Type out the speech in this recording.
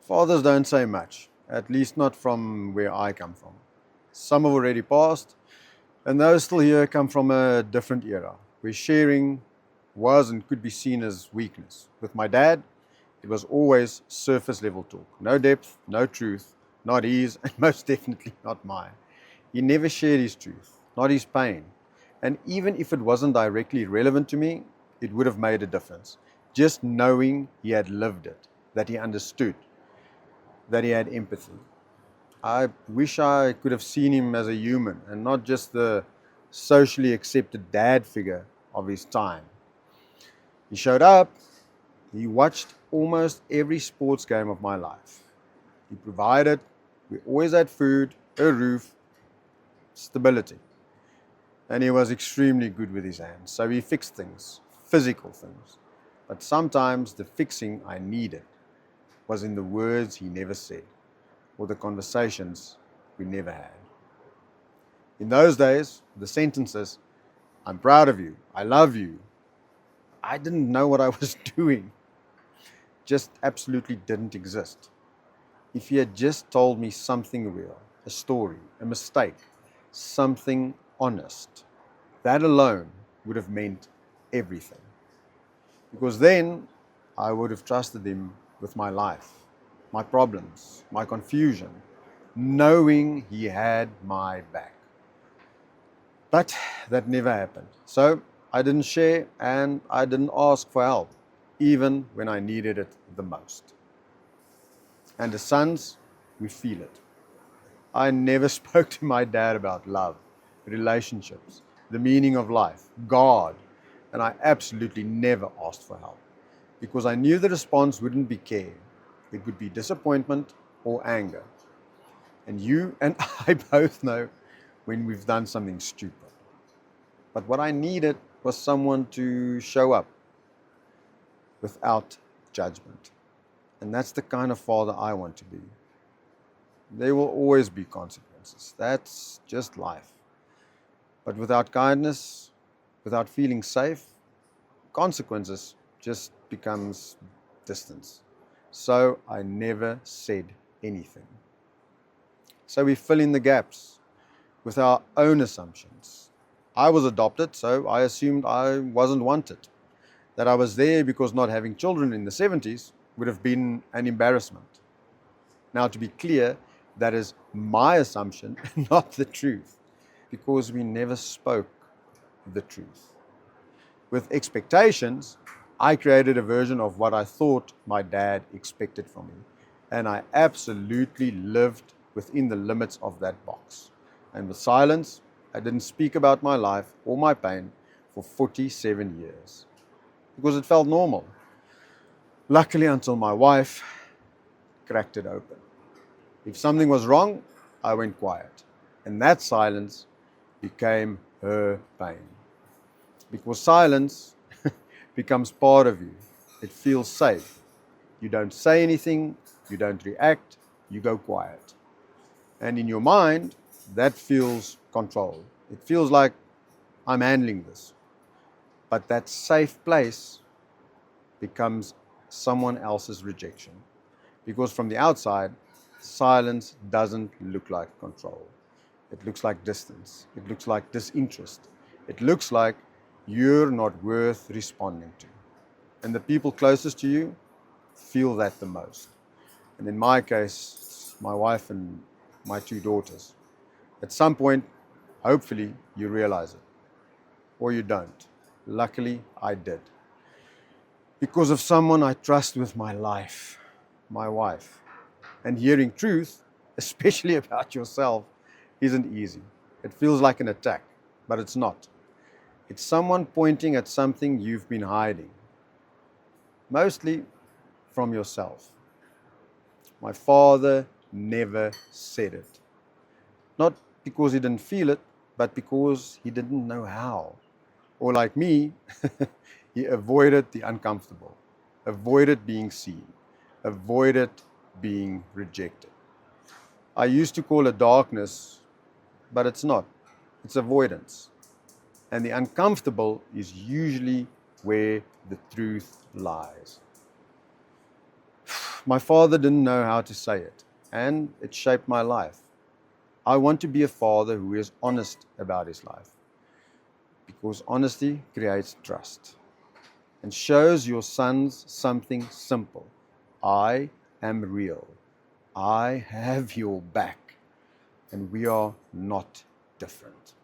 Fathers don't say much, at least not from where I come from. Some have already passed, and those still here come from a different era, where sharing was and could be seen as weakness. With my dad, it was always surface level talk. No depth, no truth, not his, and most definitely not mine. He never shared his truth, not his pain. And even if it wasn't directly relevant to me, it would have made a difference. Just knowing he had lived it, that he understood, that he had empathy. I wish I could have seen him as a human and not just the socially accepted dad figure of his time. He showed up, he watched almost every sports game of my life. He provided, we always had food, a roof, stability. And he was extremely good with his hands. So he fixed things, physical things. But sometimes the fixing I needed was in the words he never said or the conversations we never had. In those days, the sentences, I'm proud of you, I love you, I didn't know what I was doing, just absolutely didn't exist. If he had just told me something real, a story, a mistake, something honest, that alone would have meant everything. Because then I would have trusted him with my life, my problems, my confusion, knowing he had my back. But that never happened. So I didn't share and I didn't ask for help, even when I needed it the most. And as sons, we feel it. I never spoke to my dad about love, relationships, the meaning of life, God, and I absolutely never asked for help because I knew the response wouldn't be care. It would be disappointment or anger. And you and I both know when we've done something stupid. But what I needed was someone to show up without judgment. And that's the kind of father I want to be. There will always be consequences. That's just life. But without kindness, without feeling safe, consequences just becomes distance. So I never said anything. So we fill in the gaps with our own assumptions. I was adopted, so I assumed I wasn't wanted. That I was there because not having children in the 70s would have been an embarrassment. Now, to be clear, that is my assumption, not the truth, because we never spoke the truth. With expectations, I created a version of what I thought my dad expected from me, and I absolutely lived within the limits of that box. And with silence, I didn't speak about my life or my pain for 47 years because it felt normal. Luckily, until my wife cracked it open. If something was wrong, I went quiet. And that silence became her pain. Because silence becomes part of you. It feels safe. You don't say anything, you don't react, you go quiet. And in your mind, that feels control. It feels like I'm handling this. But that safe place becomes someone else's rejection. Because from the outside, silence doesn't look like control. It looks like distance. It looks like disinterest. It looks like you're not worth responding to. And the people closest to you feel that the most. And in my case, it's my wife and my two daughters. At some point, hopefully, you realize it. Or you don't. Luckily, I did. Because of someone I trust with my life, my wife. And hearing truth, especially about yourself, isn't easy. It feels like an attack, but it's not. It's someone pointing at something you've been hiding, mostly from yourself. My father never said it. Not because he didn't feel it, but because he didn't know how. Or like me, he avoided the uncomfortable, avoided being seen, avoided being rejected. I used to call it darkness, but it's not. It's avoidance. And the uncomfortable is usually where the truth lies. My father didn't know how to say it, and it shaped my life. I want to be a father who is honest about his life, because honesty creates trust and shows your sons something simple. I am real. I have your back, and we are not different.